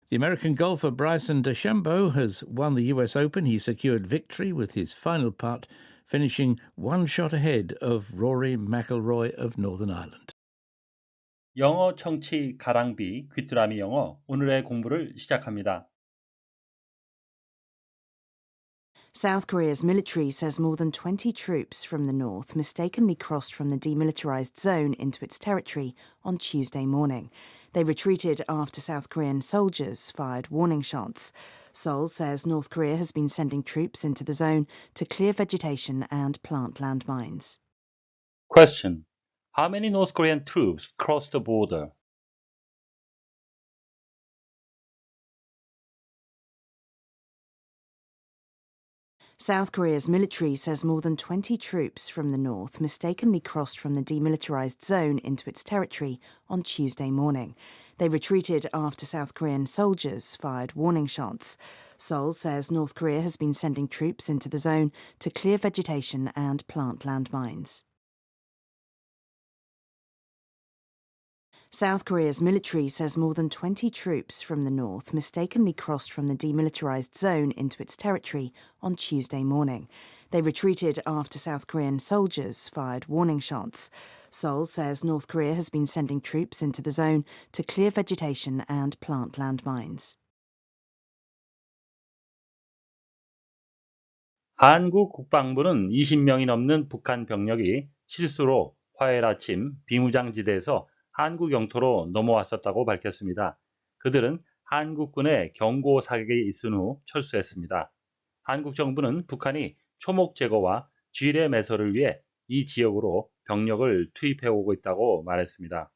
The American golfer Bryson DeChambeau has won the US Open. He secured victory with his final putt, finishing one shot ahead of Rory McIlroy of Northern Ireland. 영어 청취 가랑비 귀뚜라미 영어 오늘의 공부를 시작합니다. South Korea's military says more than 20 troops from the north mistakenly crossed from the demilitarized zone into its territory on Tuesday morning. They retreated after South Korean soldiers fired warning shots. Seoul says North Korea has been sending troops into the zone to clear vegetation and plant landmines. Question. How many North Korean troops crossed the border? South Korea's military says more than 20 troops from the north mistakenly crossed from the demilitarized zone into its territory on Tuesday morning. They retreated after South Korean soldiers fired warning shots. Seoul says North Korea has been sending troops into the zone to clear vegetation and plant landmines. South Korea's military says more than 20 troops from the north mistakenly crossed from the demilitarized zone into its territory on Tuesday morning. They retreated after South Korean soldiers fired warning shots. Seoul says North Korea has been sending troops into the zone to clear vegetation and plant landmines. 한국 국방부는 20명이 넘는 북한 병력이 실수로 화요일 아침 비무장지대에서 한국 영토로 넘어왔었다고 밝혔습니다. 그들은 한국군의 경고 사격에 있은 후 철수했습니다. 한국 정부는 북한이 초목 제거와 지뢰 매설을 위해 이 지역으로 병력을 투입해오고 있다고 말했습니다.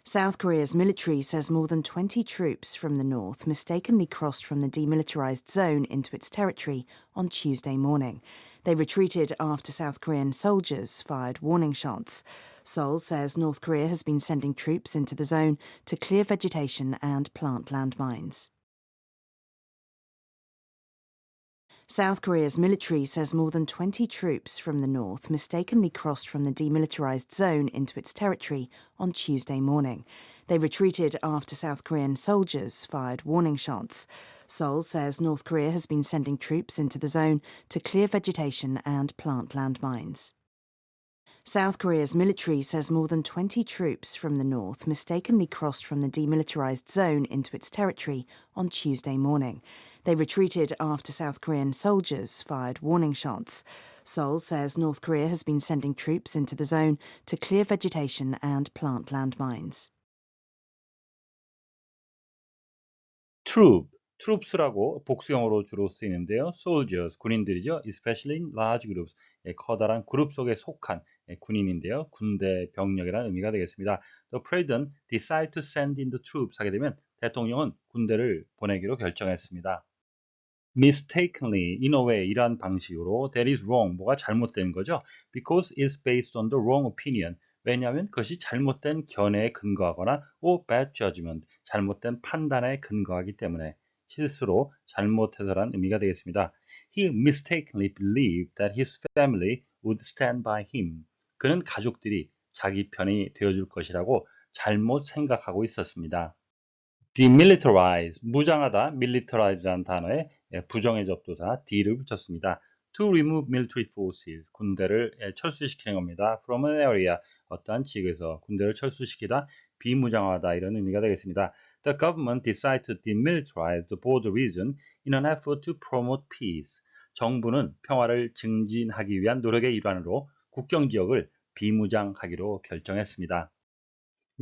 South Korea's military says more than 20 troops from the north mistakenly crossed from the demilitarized zone into its territory on Tuesday morning. They retreated after South Korean soldiers fired warning shots. Seoul says North Korea has been sending troops into the zone to clear vegetation and plant landmines. South Korea's military says more than 20 troops from the north mistakenly crossed from the demilitarized zone into its territory on Tuesday morning. They retreated after South Korean soldiers fired warning shots. Seoul says North Korea has been sending troops into the zone to clear vegetation and plant landmines. South Korea's military says more than 20 troops from the north mistakenly crossed from the demilitarized zone into its territory on Tuesday morning. They retreated after South Korean soldiers fired warning shots. Seoul says North Korea has been sending troops into the zone to clear vegetation and plant landmines. troops라고 복수형으로 주로 쓰이는데요. soldiers, 군인들이죠. especially in large groups, 커다란 그룹 속에 속한 군인인데요. 군대, 병력이라는 의미가 되겠습니다. The president decided to send in the troops 하게 되면 대통령은 군대를 보내기로 결정했습니다. mistakenly, in a way, 이러한 방식으로 that is wrong, 뭐가 잘못된 거죠. because it's based on the wrong opinion. 왜냐하면 그것이 잘못된 견해에 근거하거나 or bad judgment, 잘못된 판단에 근거하기 때문에 실수로 잘못해서란 의미가 되겠습니다. He mistakenly believed that his family would stand by him. 그는 가족들이 자기 편이 되어줄 것이라고 잘못 생각하고 있었습니다. demilitarize, 무장하다, militarize라는 단어에 부정의 접두사 D를 붙였습니다. To remove military forces, 군대를 철수시키는 겁니다. From an area, 어떠한 지역에서 군대를 철수시키다, 비무장하다 이런 의미가 되겠습니다. The government decided to demilitarize the border region in an effort to promote peace. 정부는 평화를 증진하기 위한 노력의 일환으로 국경 지역을 비무장하기로 결정했습니다.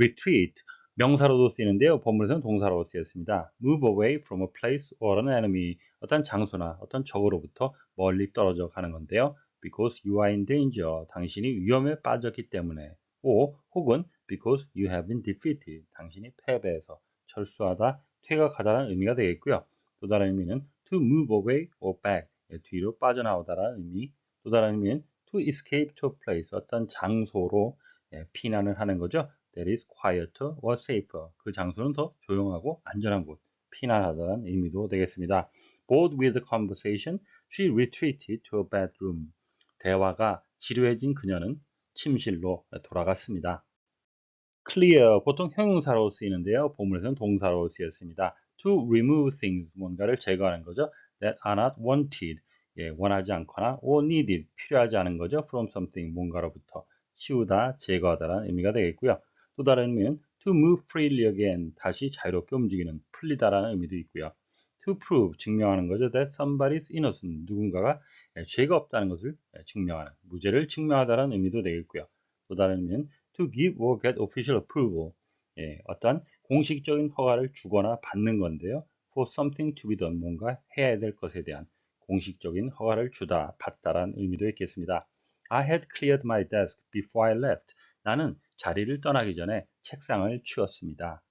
retreat, 명사로도 쓰이는데요. 본문에서는 동사로 쓰였습니다. move away from a place or an enemy, 어떤 장소나 어떤 적으로부터 멀리 떨어져 가는 건데요. because you are in danger, 당신이 위험에 빠졌기 때문에. 혹은 because you have been defeated, 당신이 패배해서 철수하다, 퇴각하다라는 의미가 되겠고요. 또 다른 의미는 to move away or back, 뒤로 빠져나오다라는 의미. 또 다른 의미는 to escape to a place, 어떤 장소로 피난을 하는 거죠. That is quieter or safer. 그 장소는 더 조용하고 안전한 곳, 피난하다는 의미도 되겠습니다. Bored with the conversation, she retreated to a bedroom. 대화가 지루해진 그녀는 침실로 돌아갔습니다. clear 보통 형용사로 쓰이는데요. 본문에서는 동사로 쓰였습니다. to remove things 뭔가를 제거하는 거죠. that are not wanted 원하지 않거나 or needed 필요하지 않은 거죠. from something 뭔가로부터 치우다, 제거하다라는 의미가 되겠고요. 또 다른 의미는 to move freely again 다시 자유롭게 움직이는 풀리다라는 의미도 있고요. to prove 증명하는 거죠. that somebody is innocent 누군가가 죄가 없다는 것을 증명하는 무죄를 증명하다라는 의미도 되겠고요. 또 다른 의미는 to give or get official approval 어떤 공식적인 허가를 주거나 받는 건데요. for something to be done 뭔가 해야 될 것에 대한 공식적인 허가를 주다, 받다라는 의미도 있겠습니다. I had cleared my desk before I left. 나는 자리를 떠나기 전에 책상을 치웠습니다.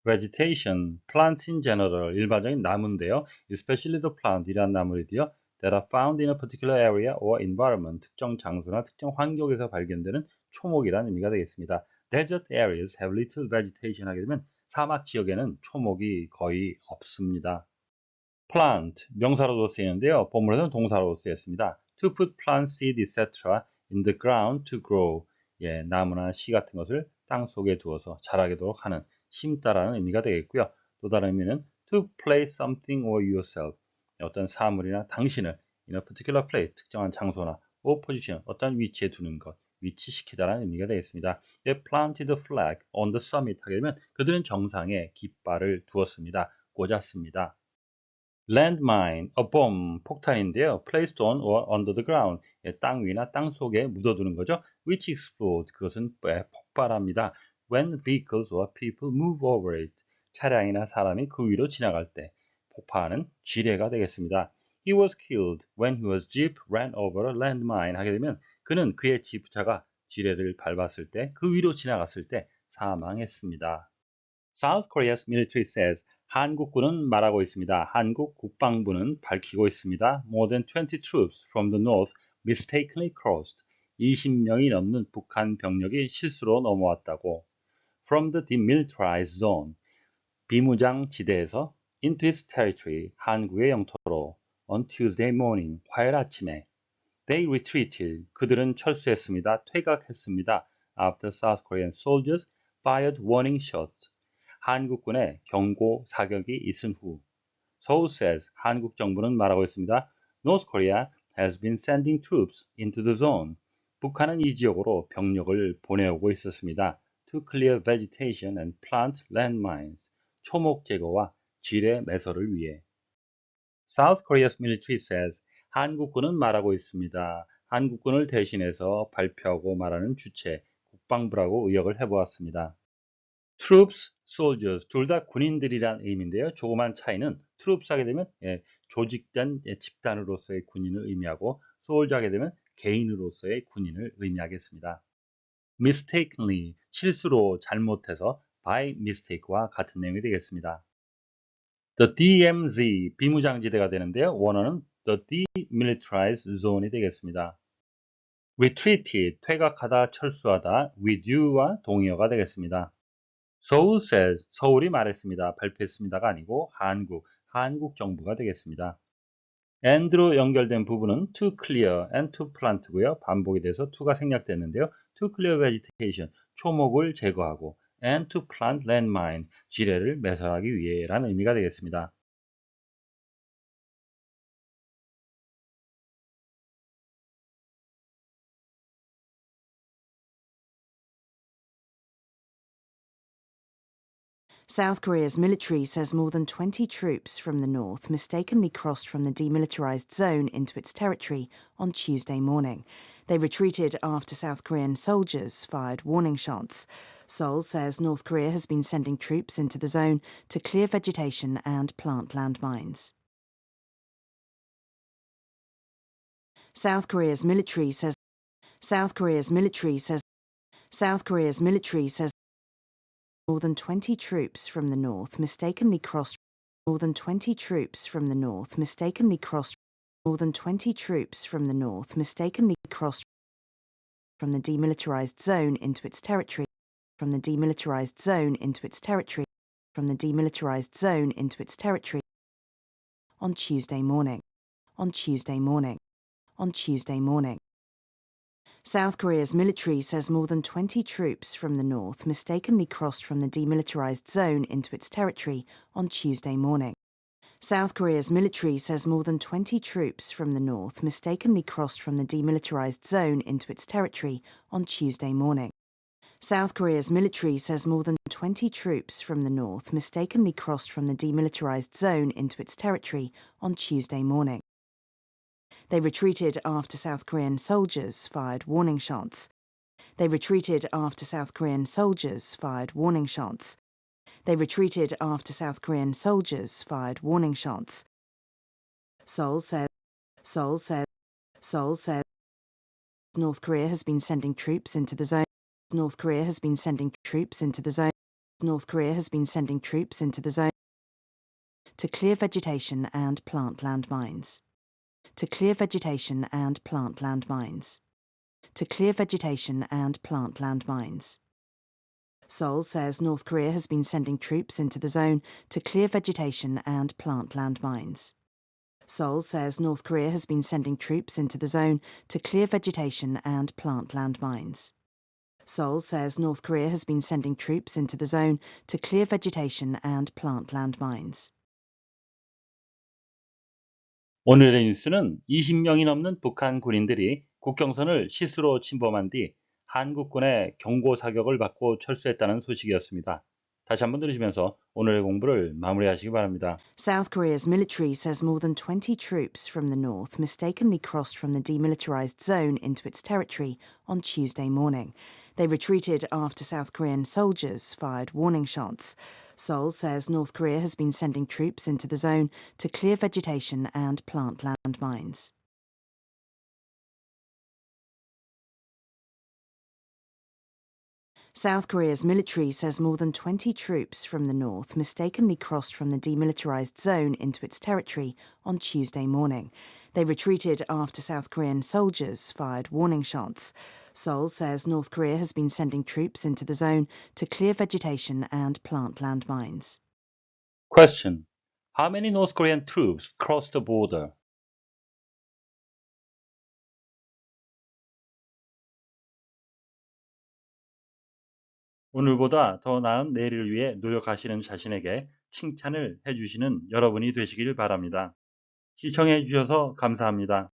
vegetation, plants in general, 일반적인 나무인데요. especially the plants, 이란 나무들이요. that are found in a particular area or environment, 특정 장소나 특정 환경에서 발견되는 초목이라는 의미가 되겠습니다. desert areas have little vegetation 하게 되면 사막 지역에는 초목이 거의 없습니다. plant, 명사로도 쓰이는데요. 본문에서는 동사로 쓰였습니다. to put plant seed, etc. in the ground to grow. 나무나 씨 같은 것을 땅 속에 두어서 자라도록 하는 심다라는 의미가 되겠고요. 또 다른 의미는 to place something or yourself. 어떤 사물이나 당신을 in a particular place, 특정한 장소나 or position, 어떤 위치에 두는 것, 위치시키다라는 의미가 되겠습니다. They planted a flag on the summit 하게 되면 그들은 정상에 깃발을 두었습니다. 꽂았습니다. landmine, a bomb, 폭탄인데요. placed on or under the ground, 땅 위나 땅 속에 묻어두는 거죠. which explodes, 그것은 폭발합니다. when vehicles or people move over it, 차량이나 사람이 그 위로 지나갈 때 폭파하는 지뢰가 되겠습니다. He was killed when his jeep ran over a landmine 하게 되면 그는 그의 지프차가 지뢰를 밟았을 때, 그 위로 지나갔을 때 사망했습니다. South Korea's military says 한국군은 말하고 있습니다. 한국 국방부는 밝히고 있습니다. More than 20 troops from the north mistakenly crossed. 20명이 넘는 북한 병력이 실수로 넘어왔다고. From the demilitarized zone. 비무장 지대에서 into its territory. 한국의 영토로. On Tuesday morning. 화요일 아침에. They retreated. 그들은 철수했습니다. 퇴각했습니다. After South Korean soldiers fired warning shots. 한국군의 경고 사격이 있은 후 Seoul says 한국 정부는 말하고 있습니다. North Korea has been sending troops into the zone. 북한은 이 지역으로 병력을 보내오고 있었습니다. To clear vegetation and plant landmines. 초목 제거와 지뢰 매설을 위해. South Korea's military says 한국군은 말하고 있습니다. 한국군을 대신해서 발표하고 말하는 주체 국방부라고 의역을 해보았습니다. troops, soldiers 둘 다 군인들이란 의미인데요. 조그만 차이는 troops 하게 되면 조직된 집단으로서의 군인을 의미하고 soldier 하게 되면 개인으로서의 군인을 의미하겠습니다. mistakenly 실수로 잘못해서 by mistake와 같은 내용이 되겠습니다. The DMZ 비무장지대가 되는데요. 원어는 the demilitarized zone이 되겠습니다. retreated 퇴각하다, 철수하다, with you와 동의어가 되겠습니다. Seoul says, 서울이 말했습니다. 발표했습니다가 아니고 한국 정부가 되겠습니다. and로 연결된 부분은 to clear and to plant고요. 반복이 돼서 to가 생략됐는데요. to clear vegetation, 초목을 제거하고 and to plant landmine, 지뢰를 매설하기 위해라는 의미가 되겠습니다. South Korea's military says more than 20 troops from the north mistakenly crossed from the demilitarized zone into its territory on Tuesday morning. They retreated after South Korean soldiers fired warning shots. Seoul says North Korea has been sending troops into the zone to clear vegetation and plant landmines. South Korea's military says more than 20 troops from the north mistakenly crossed from the demilitarized zone into its territory on Tuesday morning. South Korea's military says more than 20 troops from the north mistakenly crossed from the demilitarized zone into its territory on Tuesday morning. South Korea's military says more than 20 troops from the north mistakenly crossed from the demilitarized zone into its territory on Tuesday morning. South Korea's military says more than 20 troops from the north mistakenly crossed from the demilitarized zone into its territory on Tuesday morning. They retreated after South Korean soldiers fired warning shots. They retreated after South Korean soldiers fired warning shots. They retreated after South Korean soldiers fired warning shots. Seoul said North Korea has been sending troops into the zone. North Korea has been sending troops into the zone. North Korea has been sending troops into the zone to clear vegetation and plant landmines. To clear vegetation and plant landmines. To clear vegetation and plant landmines. Seoul says North Korea has been sending troops into the zone to clear vegetation and plant landmines. Seoul says North Korea has been sending troops into the zone to clear vegetation and plant landmines. Seoul says North Korea has been sending troops into the zone to clear vegetation and plant landmines. 오늘의 뉴스는 20명이 넘는 북한 군인들이 국경선을 시스로 침범한 뒤 한국군의 경고 사격을 받고 철수했다는 소식이었습니다. 다시 한번 들으시면서 오늘의 공부를 마무리하시기 바랍니다. South Korea's military says more than 20 troops from the north mistakenly crossed from the demilitarized zone into its territory on Tuesday morning. They retreated after South Korean soldiers fired warning shots. Seoul says North Korea has been sending troops into the zone to clear vegetation and plant landmines. South Korea's military says more than 20 troops from the north mistakenly crossed from the demilitarized zone into its territory on Tuesday morning. They retreated after South Korean soldiers fired warning shots. Seoul says North Korea has been sending troops into the zone to clear vegetation and plant landmines. Question: How many North Korean troops crossed the border? 오늘보다 더 나은 내일을 위해 노력하시는 자신에게 칭찬을 해주시는 여러분이 되시길 바랍니다. 시청해 주셔서 감사합니다.